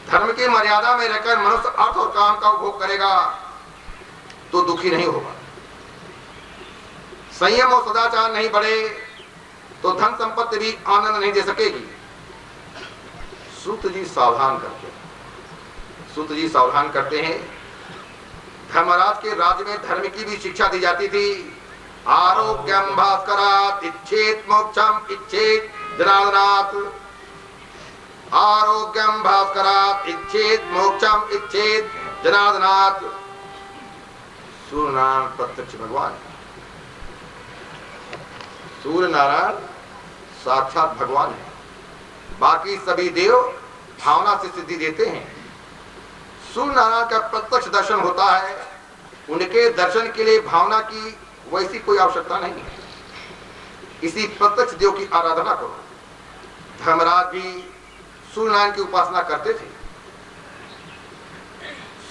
धर्म की मर्यादा में रहकर मनुष्य अर्थ और काम का उपभोग करेगा तो दुखी नहीं होगा। संयम और सदाचार नहीं बढ़े तो धन संपत्ति भी आनंद नहीं दे सकेगी। सूत जी सावधान करते हैं, धर्मराज के राज्य में धर्म की भी शिक्षा दी जाती थी। आरोग्यम भास्करात् इच्छेत मोक्षम इच्छेत जनार्दनात्। आरोग्यम भास्करात् इच्छेत मोक्षम इच्छेत जनार्दनात्। सूर्य नारायण प्रत्यक्ष भगवान, सूर्य नारायण साक्षात भगवान है। बाकी सभी देव भावना से सिद्धि देते हैं। सूर्य नारायण का प्रत्यक्ष दर्शन होता है। उनके दर्शन के लिए भावना की वैसी कोई आवश्यकता नहीं है। इसी प्रत्यक्ष देव की आराधना करो। धर्मराज भी सूर्य नारायण की उपासना करते थे।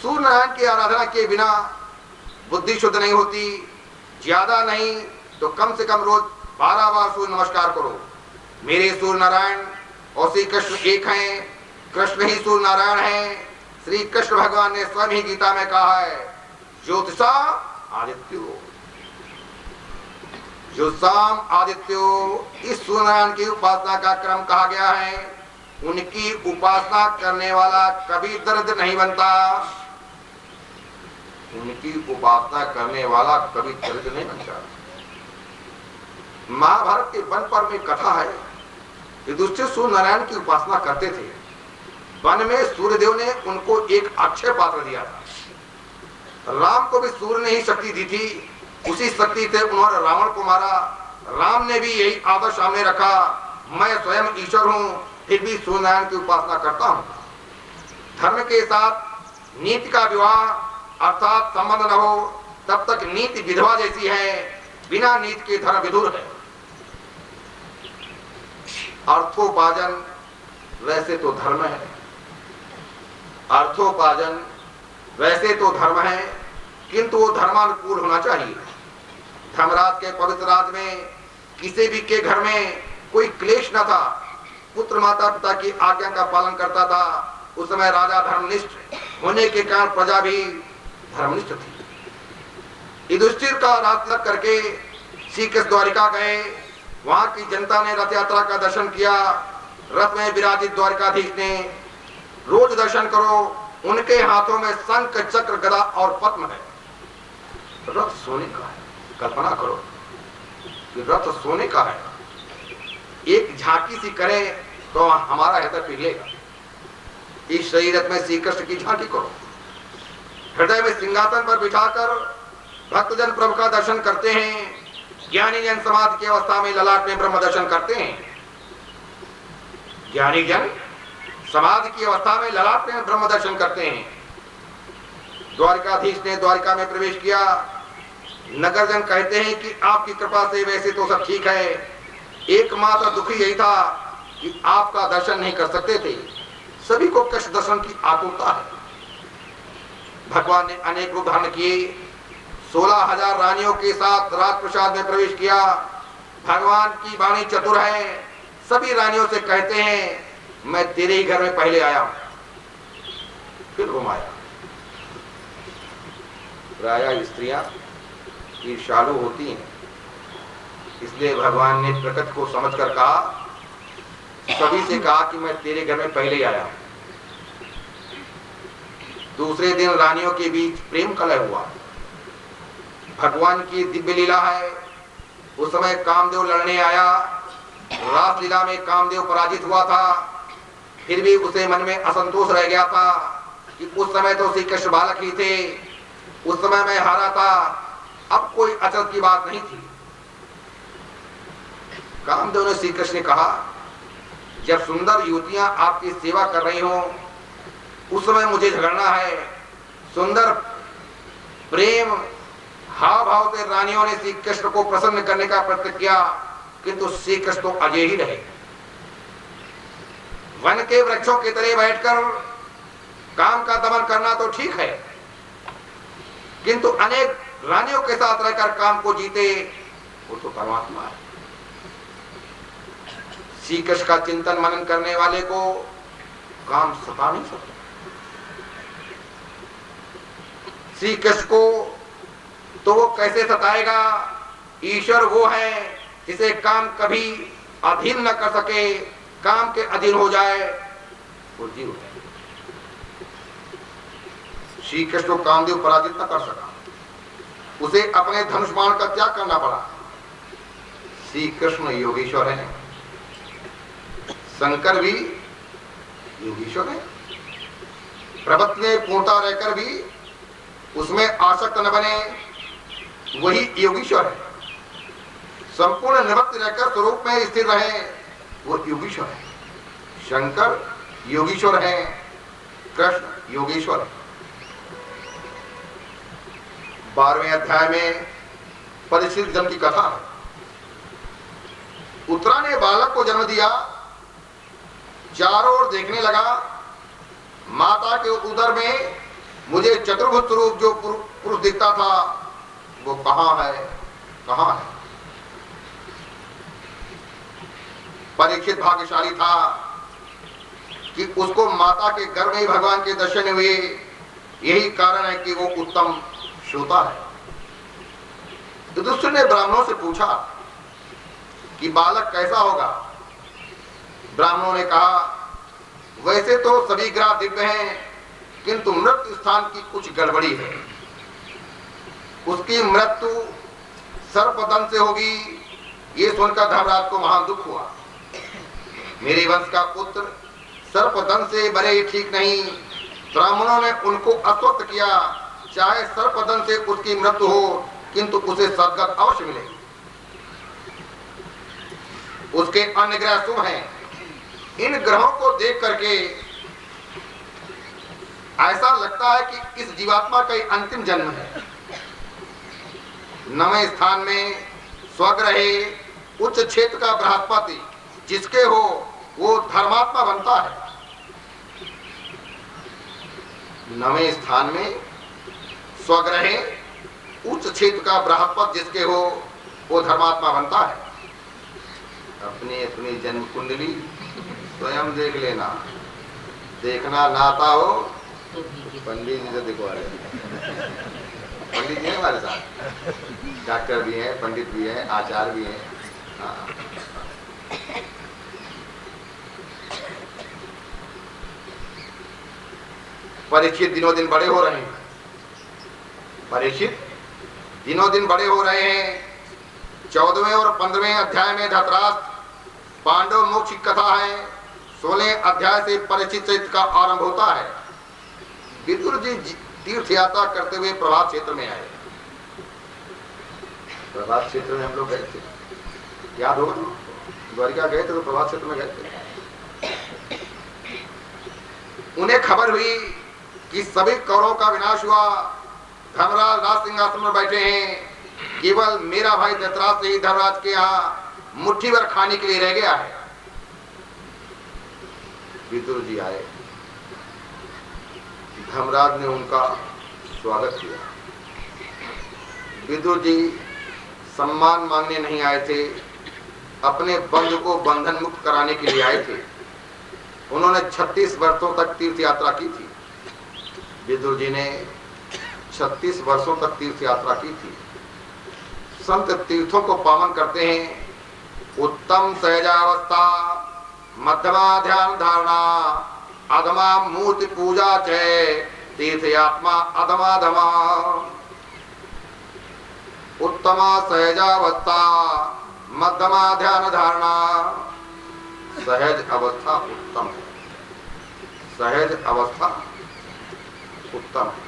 सूर्य नारायण की आराधना के बिना बुद्धि शुद्ध नहीं होती। ज्यादा नहीं तो कम से कम रोज 12 बार सूर्य नमस्कार करो। मेरे सूर्य नारायण और श्री कृष्ण एक हैं, कृष्ण ही सूर्य नारायण हैं। श्री कृष्ण भगवान ने स्वयं ही गीता में कहा है, ज्योतिषा आदित्यो, ज्योतिषाम आदित्यो। इस सूर्य नारायण की उपासना का क्रम कहा गया है। उनकी उपासना करने वाला कभी दरिद्र नहीं बनता। उनकी उपासना करने वाला कभी दरिद्र नहीं बनता। महाभारत के वन पर्व में कथा है, युधिष्ठिर सूर्य नारायण की उपासना करते थे। वन में सूर्यदेव ने उनको एक अक्षय पात्र दिया था। राम को भी सूर्य ने ही शक्ति दी थी। उसी शक्ति से उन्होंने रावण को मारा। राम ने भी यही आदर्श सामने रखा, मैं स्वयं ईश्वर हूं, फिर भी सूर्य नारायण की उपासना करता हूं। धर्म के साथ नीति का विवाह अर्थात संबंध न हो तब तक नीति विधवा जैसी है, बिना नीति के धर्म विधुर है। अर्थोपार्जन वैसे तो धर्म है, अर्थोपार्जन वैसे तो धर्म है, किंतु वो धर्मानुकूल होना चाहिए। धर्मराज के पवित्र राज में किसी भी के घर में कोई क्लेश न था। पुत्र माता पिता की आज्ञा का पालन करता था। उस समय राजा धर्मनिष्ठ होने के कारण प्रजा भी धर्मनिष्ठ थी। युधिष्ठिर का राज तक करके श्री कृष्ण द्वारिका गए। वहां की जनता ने रथ यात्रा का दर्शन किया। रथ में विराजित द्वारिकाधीश ने रोज दर्शन करो, उनके हाथों में शंख चक्र गदा और पद्म है। रथ सोने का है। कल्पना करो कि रथ सोने का है। एक झांकी सी करे तो हमारा हृदय पिघलेगा। इस शरीरत में श्री कृष्ण की झांकी करो। हृदय में सिंहासन पर बिठाकर भक्तजन प्रभु का दर्शन करते हैं। ज्ञानी जन समाधि की अवस्था में ललाट में ब्रह्म दर्शन करते हैं। ज्ञानी जन समाधि की अवस्था में ललाट में ब्रह्म दर्शन करते हैं। द्वारिकाधीश ने द्वारिका में प्रवेश किया। नगरजन कहते हैं कि आपकी कृपा से वैसे तो सब ठीक है, एकमात्र दुखी यही था कि आपका दर्शन नहीं कर सकते थे। सभी को कृष्ण दर्शन की आतुरता है। भगवान ने अनेक रूप धारण किए। 16,000 रानियों के साथ राजप्रसाद में प्रवेश किया। भगवान की वाणी चतुर है। सभी रानियों से कहते हैं, मैं तेरे ही घर में पहले आया हूं, फिर घुमाया। प्रायः स्त्रियां ईर्ष्यालु होती हैं, इसलिए भगवान ने प्रकृति को समझकर कहा, सभी से कहा कि मैं तेरे घर में पहले आया हूं। दूसरे दिन रानियों के बीच प्रेम कलह हुआ। भगवान की दिव्य लीला है। उस समय कामदेव लड़ने आया। रासलीला में कामदेव पराजित हुआ था। फिर भी उसे मन में असंतोष रह गया था कि उस समय तो श्री कृष्ण बालक ही थे, उस समय मैं हारा था, अब कोई अचरज की बात नहीं थी। कामदेव ने श्री कृष्ण ने कहा, जब सुंदर युवतियां आपकी सेवा कर रही हो उस समय मुझे झगड़ना है। सुंदर प्रेम हाव भाव से रानियों ने श्री कृष्ण को प्रसन्न करने का प्रयत्न किया, किंतु श्री कृष्ण तो अजय ही रहे। वन के वृक्षों के तले बैठकर काम का दमन करना तो ठीक है, किंतु अनेक रानियों के साथ रहकर काम को जीते वो तो परमात्मा है। श्री कृष्ण का चिंतन मनन करने वाले को काम सता नहीं सकता। श्री कृष्ण को तो वो कैसे सताएगा? ईश्वर वो है जिसे काम कभी अधीन न कर सके, काम के अधीन हो जाए वो जीव है। श्री कृष्ण को कामदेव पराजित न कर सका, उसे अपने धनुष बाण का त्याग करना पड़ा। श्री कृष्ण योगेश्वर है, शंकर भी योगेश्वर है। प्रभुत्व में पूर्णता रहकर भी उसमें आसक्त न बने, वही योगीश्वर है। संपूर्ण निवृत्त रहकर स्वरूप में स्थिर रहे, वो योगीश्वर है। शंकर योगीश्वर है, कृष्ण योगेश्वर है। 12वें अध्याय में परीक्षित जन्म की कथा है। उत्तरा ने बालक को जन्म दिया, चारों ओर देखने लगा, माता के उदर में मुझे चतुर्भुज स्वरूप जो पुरुष दिखता था वो कहां है, कहां है? परीक्षित भाग्यशाली था कि उसको माता के गर्भ में ही भगवान के दर्शन हुए। यही कारण है कि वो उत्तम श्रोता है। युधिष्ठिर ने ब्राह्मणों से पूछा कि बालक कैसा होगा? ब्राह्मणों ने कहा, वैसे तो सभी ग्रह दिव्य हैं, किंतु मृत्यु स्थान की कुछ गड़बड़ी है। उसकी मृत्यु सर्पदंश से होगी। ये सुनकर धर्मराज को महान दुख हुआ। मेरे वंश का पुत्र सर्पदंश से बड़े ठीक नहीं। ब्राह्मणों ने उनको अस्वस्थ किया। चाहे सर्पदंश से उसकी मृत्यु हो, किंतु उसे सद्गत अवश्य मिलेगी। उसके अन्य ग्रह शुभ हैं। इन ग्रहों को देख करके ऐसा लगता है कि इस जीवात्मा का अंतिम जन्म है। 9वें स्थान में स्वग्रहे उच्च क्षेत्र का बृहस्पति जिसके हो वो धर्मात्मा बनता है। 9वें स्थान में स्वग्रहे उच्च क्षेत्र का बृहस्पति जिसके हो वो धर्मात्मा बनता है। अपनी अपनी जन्म कुंडली स्वयं देख लेना। देखना ना आता हो पंडित जी से दिखवा रहे। पंडित जी हैं हमारे साथ, डॉक्टर भी हैं, पंडित भी हैं, आचार्य भी हैं। हाँ। परीक्षित दिनों दिन बड़े हो रहे हैं। परीक्षित दिनों दिन बड़े हो रहे हैं। 14वें और 15वें अध्याय में धृतराष्ट्र पांडव मोक्ष की कथा है। 16वें अध्याय से परीक्षित चरित्र का आरंभ होता है। विदुर जी तीर्थ यात्रा करते हुए प्रभात क्षेत्र में आए। प्रभात क्षेत्र में हम लोग गए थे, याद होगा, द्वारिका गए थे तो प्रभात क्षेत्र में गए थे। उन्हें खबर हुई कि सभी कौरवों का विनाश हुआ। धर्मराज राज सिंहासन पर बैठे हैं। केवल मेरा भाई धृतराष्ट्र ही धर्मराज के यहाँ मुट्ठी भर खाने के लिए रह गया है। विदुर जी आए। धर्मराज ने उनका स्वागत किया। विदुर जी सम्मान मांगने नहीं आए थे, अपने बंधु को बंधन मुक्त कराने के लिए आए थे। उन्होंने 36 वर्षों तक तीर्थ यात्रा की थी। विदुर जी ने 36 वर्षों तक तीर्थ यात्रा की थी। संत तीर्थों को पावन करते हैं। उत्तम सहजावस्था, मध्यमा ध्यान धारणा, अधमा मूर्ति पूजा च तीर्थयात्मा अधमाधमा। उत्तमा सहजावस्था, मध्यमा ध्यान धारणा। सहज अवस्था उत्तम है। सहज अवस्था उत्तम है।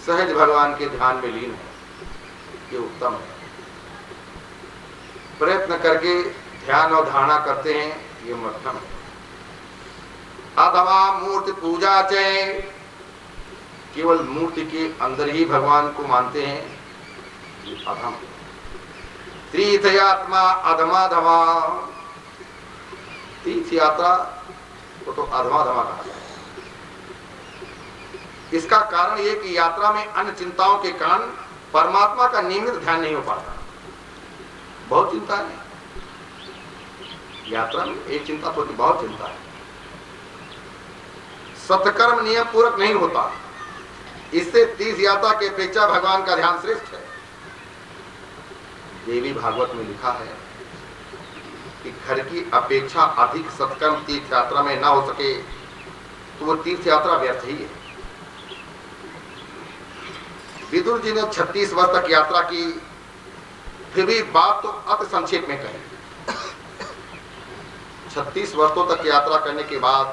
सहज भगवान के ध्यान में लीन है, ये उत्तम है। प्रयत्न करके ध्यान और धारणा करते हैं, ये मध्यम है। अथवा मूर्ति पूजा च केवल मूर्ति के अंदर ही भगवान को मानते हैं, ये अधम। तीर्थयात्मा अधमाधमा। तीर्थ यात्रा को तो अधमाधमा कहा जाए। इसका कारण ये कि यात्रा में अन्य चिंताओं के कारण परमात्मा का नियमित ध्यान नहीं हो पाता। बहुत चिंता है यात्रा में, एक चिंता तो बहुत चिंता है। सत्कर्म नियम पूरक नहीं होता। इससे तीर्थ यात्रा की अपेक्षा भगवान का ध्यान श्रेष्ठ है। देवी भागवत में लिखा है कि घर की अपेक्षा अधिक सत्कर्म तीर्थ यात्रा में ना हो सके तो वो तीर्थ यात्रा व्यर्थ ही है। विदुर जी ने 36 वर्ष तक यात्रा की, फिर भी बात तो अति संक्षेप में कही। 36 वर्षों तक यात्रा करने के बाद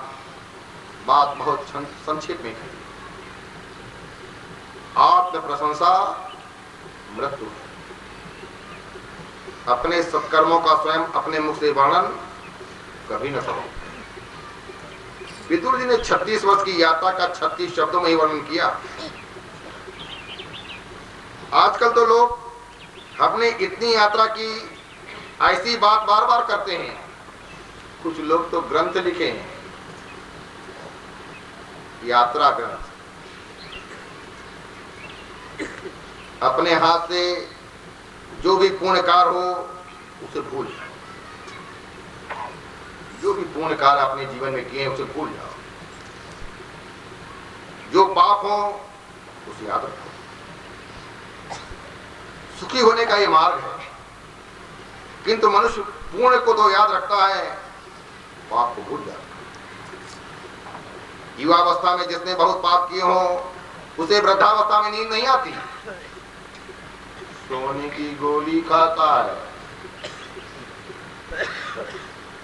बात बहुत संक्षेप में कही। आत्म प्रशंसा मृत्यु है। अपने सत्कर्मों का स्वयं अपने मुख से वर्णन कभी न करो। विदुर जी ने 36 वर्ष की यात्रा का 36 शब्दों में ही वर्णन किया। आजकल तो लोग अपने इतनी यात्रा की ऐसी बात बार बार करते हैं। कुछ लोग तो ग्रंथ लिखे हैं, यात्रा ग्रंथ। अपने हाथ से जो भी पुण्य कार्य हो उसे भूल जाओ। जो भी पुण्य कार्य अपने जीवन में किए उसे भूल जाओ। जो पाप हो उसे याद रखो। सुखी होने का ये मार्ग है। किंतु मनुष्य पुण्य को तो याद रखता है, पाप को भूल जाता है। युवावस्था में जिसने बहुत पाप किए हो उसे वृद्धावस्था में नींद नहीं आती। सोने की गोली खाता है,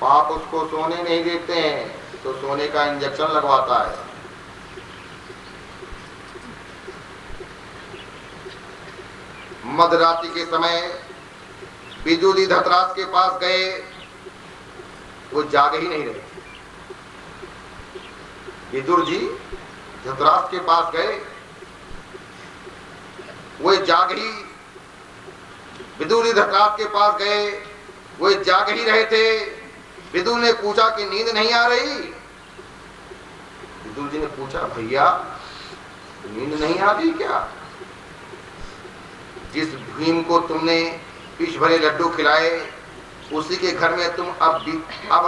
पाप उसको सोने नहीं देते हैं तो सोने का इंजेक्शन लगवाता है। मध्यरात्रि के समय विदुर जी धतराष्ट्र के पास गए, वो जाग ही नहीं रहे। विदुर जी धतराष्ट्र के पास गए, वो जाग ही विदुर जी धतराष्ट्र के पास गए, वो जाग ही रहे थे। विदुर ने पूछा कि नींद नहीं आ रही? विदुर जी ने पूछा, भैया नींद नहीं आ रही क्या? जिस भीम को तुमने विष भरे लड्डू खिलाए उसी के घर में तुम अब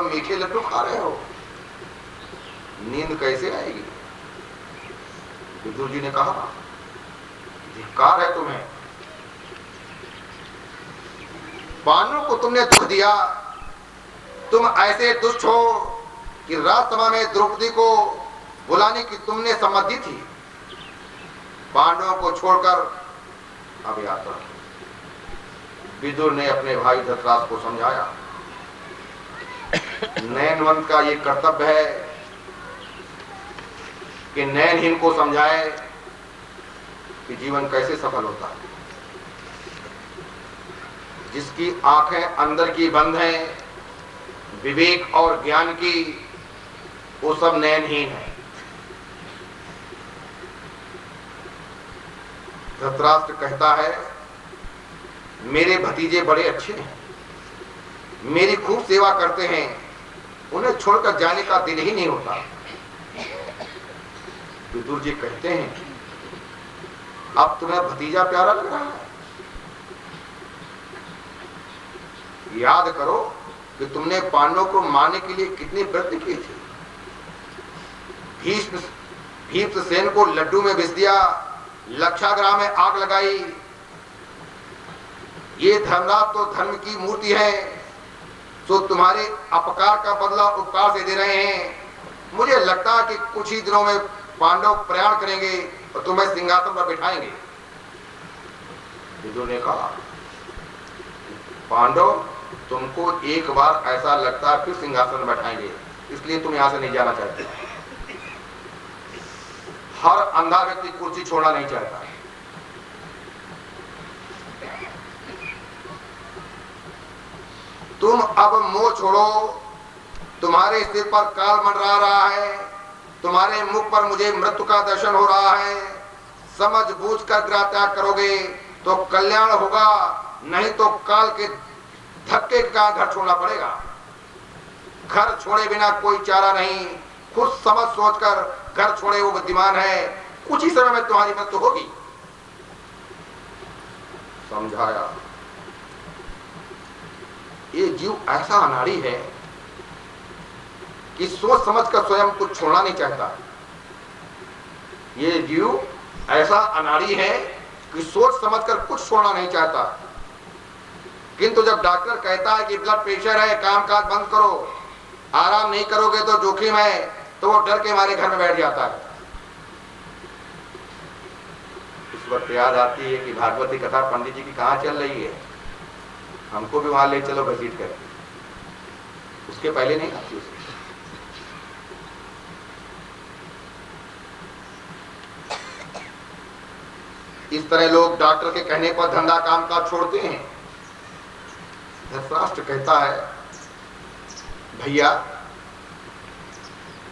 मीठे लड्डू खा रहे हो, नींद कैसे आएगी? विदुर जी ने कहा, धिक्कार है तुम्हें। पांडवों को तुमने दुख दिया, तुम ऐसे दुष्ट हो कि राजसभा में द्रौपदी को बुलाने की तुमने सम्मति थी। पांडवों को छोड़कर अब यात्रा। विदुर ने अपने भाई धतराष्ट्र को समझाया, नैनवंत का ये कर्तव्य है कि नैनहीन को समझाए कि जीवन कैसे सफल होता है। जिसकी आंखें अंदर की बंद हैं विवेक और ज्ञान की, वो सब नैनहीन है। धतराष्ट्र कहता है, मेरे भतीजे बड़े अच्छे हैं, मेरी खूब सेवा करते हैं, उन्हें छोड़कर जाने का दिल ही नहीं होता। विदुर जी कहते हैं, अब तुम्हें भतीजा प्यारा लग रहा है? याद करो कि तुमने पांडवों को मारने के लिए कितने प्रयत्न किए थे। भीष्मसेन को लड्डू में विष दिया, लक्षाग्रह में आग लगाई। ये धर्मराज तो धर्म की मूर्ति है, तो तुम्हारे अपकार का बदला उपकार से दे रहे हैं। मुझे लगता है कि कुछ ही दिनों में पांडव प्रयाण करेंगे और तुम्हें सिंहासन पर बिठाएंगे। विदुर ने कहा, पांडव तुमको एक बार ऐसा लगता है फिर सिंहासन में बैठाएंगे, इसलिए तुम यहां से नहीं जाना चाहते। हर अंधा व्यक्ति कुर्सी छोड़ना नहीं चाहता। तुम अब मोह छोड़ो, तुम्हारे सिर पर काल मंडरा रहा है, तुम्हारे मुख पर मुझे मृत्यु का दर्शन हो रहा है। समझ बूझ कर गृह त्याग करोगे तो कल्याण होगा, नहीं तो काल के धक्के का घर छोड़ना पड़ेगा। घर छोड़े बिना कोई चारा नहीं। खुद समझ सोचकर घर छोड़े वो बुद्धिमान है, कुछ ही समय में तुम्हारी मृत्यु होगी। समझाया, ये जीव ऐसा अनाड़ी है कि सोच समझ कर स्वयं कुछ छोड़ना नहीं चाहता। ये जीव ऐसा अनाड़ी है कि सोच समझकर कुछ छोड़ना नहीं चाहता, किंतु जब डॉक्टर कहता है कि ब्लड प्रेशर है, कामकाज बंद करो, आराम नहीं करोगे तो जोखिम है, तो वो डर के मारे घर में बैठ जाता है। उस वक्त याद आती है कि भागवती कथा पंडित जी की कहां चल रही है, हमको भी वहां ले चलो घसीट कर। उसके पहले नहीं आती उसकी। इस तरह लोग डॉक्टर के कहने पर धंधा काम काज छोड़ते हैं। धृतराष्ट्र कहता है, भैया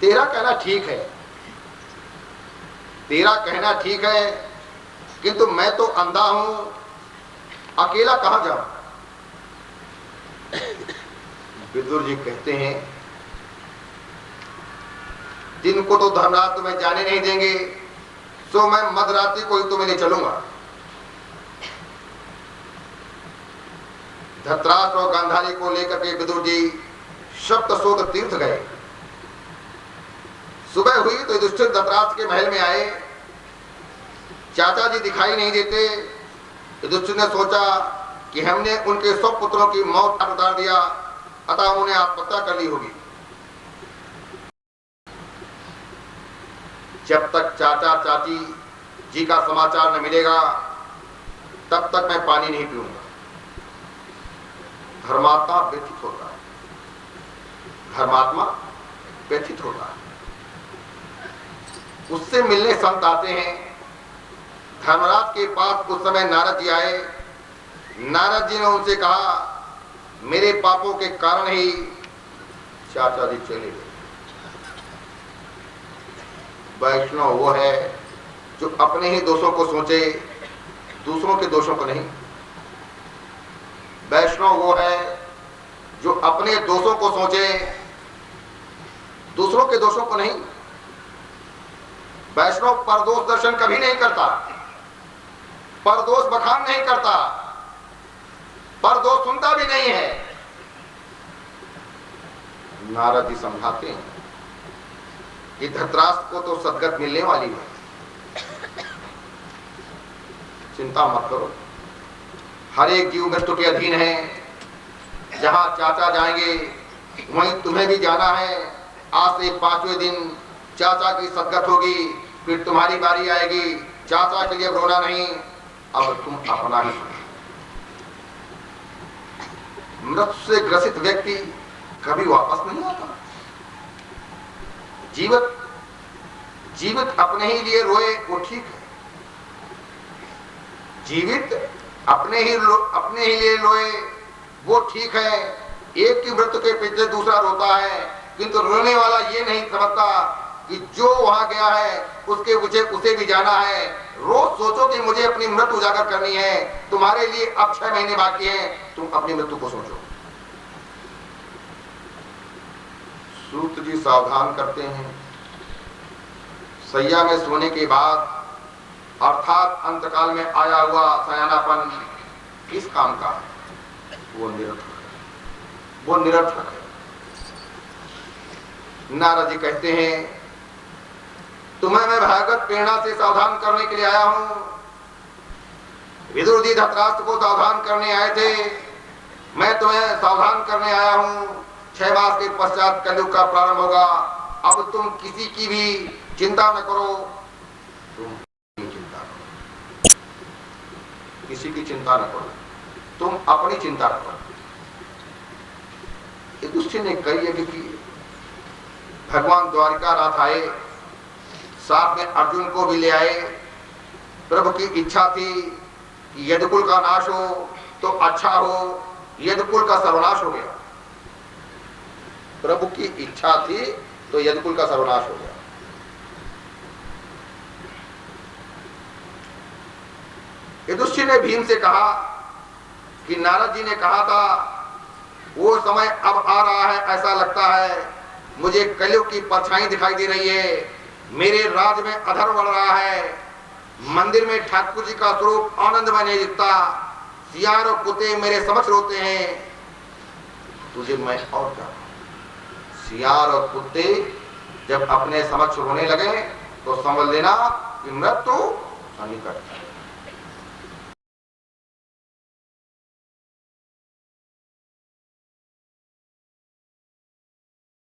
तेरा कहना ठीक है, तेरा कहना ठीक है, किंतु मैं तो अंधा हूं, अकेला कहां जाऊं। विदुर जी कहते हैं, दिन को तो धर्मराज तुम्हें जाने नहीं देंगे, सो मैं मध्यरात्रि को ही तुम्हें ले चलूंगा। धृतराष्ट्र और गांधारी को लेकर के विदुर जी सप्तशोक तीर्थ गए। सुबह हुई तो युधिष्ठिर धृतराष्ट्र के महल में आए। चाचा जी दिखाई नहीं देते। युधिष्ठिर ने सोचा कि हमने उनके सब पुत्रों की मौत उतार दिया, अतः उन्हें आत्महत्या कर ली होगी। जब तक चाचा चाची जी का समाचार न मिलेगा तब तक मैं पानी नहीं पीऊंगा। धर्मात्मा व्यथित होता है, धर्मात्मा व्यथित होता है। उससे मिलने संत आते हैं। धर्मराज के पास उस समय नारद जी आए। नारद जी ने उनसे कहा, मेरे पापों के कारण ही चाचा जी चले गए। वैष्णव वो है जो अपने ही दोषों को सोचे, दूसरों के दोषों को नहीं। वैष्णव वो है जो अपने दोषों को सोचे, दूसरों के दोषों को नहीं। वैष्णव परदोष दर्शन कभी नहीं करता, परदोष बखान नहीं करता, परदोष सुनता भी नहीं है। नारद जी समझाते हैं कि धृतराष्ट्र को तो सद्गत मिलने वाली है, चिंता मत करो। हर एक जीव मृत्यु के अधीन है। जहां चाचा जाएंगे वहीं तुम्हें भी जाना है। आज से 5वें दिन चाचा की सद्गत होगी, फिर तुम्हारी बारी आएगी। चाचा के लिए रोना नहीं, अब तुम अपना ही सुनो। मृत्यु से ग्रसित व्यक्ति कभी वापस नहीं आता। जीवित अपने ही लिए रोए वो ठीक है। जीवित अपने ही लिए रोए वो ठीक है। एक की मृत्यु के पीछे दूसरा रोता है, किंतु रोने वाला ये नहीं समझता कि जो वहां गया है उसके मुझे उसे भी जाना है। रोज सोचो कि मुझे अपनी मृत्यु उजागर करनी है। तुम्हारे लिए अब 6 महीने बाकी हैं, तुम अपनी मृत्यु को सोचो। सूत जी सावधान करते हैं। सैया में सोने के बाद अर्थात अंतकाल में आया हुआ सयानापन किस काम का है? वो निरर्थक है। नारद जी कहते हैं, तुम्हें मैं भागवत प्रेरणा से सावधान करने के लिए आया हूं। विदुर जी धृतराष्ट्र को सावधान करने आए थे, मैं तुम्हें सावधान करने आया हूं। 6 मास के पश्चात कलयुग का प्रारंभ होगा। अब तुम किसी की भी चिंता न करो, किसी की चिंता न करो, तुम अपनी चिंता करो। युधिष्ठिर ने कई यज्ञ किए। भगवान द्वारिका नाथ आए, साथ में अर्जुन को भी ले आए। प्रभु की इच्छा थी कि यदुकुल का नाश हो तो अच्छा हो, यदुकुल का सर्वनाश हो गया। प्रभु की इच्छा थी तो यदुकुल का सर्वनाश हो गया। युधिष्ठिर ने भीम से कहा कि नारद जी ने कहा था वो समय अब आ रहा है, ऐसा लगता है मुझे कलयुग की परछाई दिखाई दे रही है। मेरे राज में अधर्म बढ़ रहा है। मंदिर में ठाकुर जी का स्वरूप आनंदमय नहीं दिखता। सियार और कुत्ते मेरे समक्ष रोते हैं। तुझे मैं और क्या, सियार और कुत्ते जब अपने समक्ष रोने लगे तो समझ लेना कि मृत्यु आगे कर